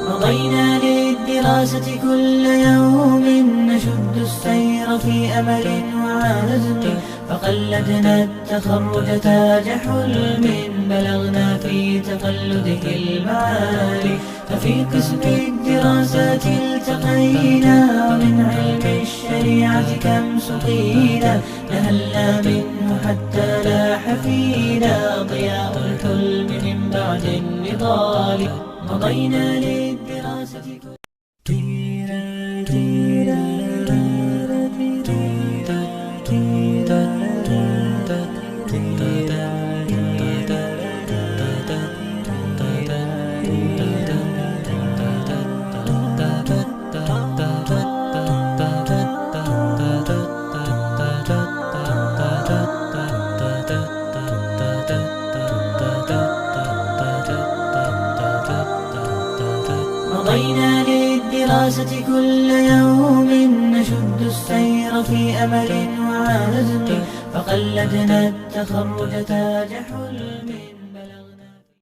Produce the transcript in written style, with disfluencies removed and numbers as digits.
مضينا للدراسة كل يوم نشد السير في أمل وعزم، فقلدنا التخرج تاج حلم، بلغنا في تقلده المعالي. ففي قسم الدراسات التقينا، ومن علم الشريعة كم سقينا، نهلنا منه حتى لاح فينا ضياء الحلم من بعد النضال. مضينا للدراسة مضينا للدراسة كل يوم نشد السير في أمل وعزم، فقلدنا التخرج تاج حلم.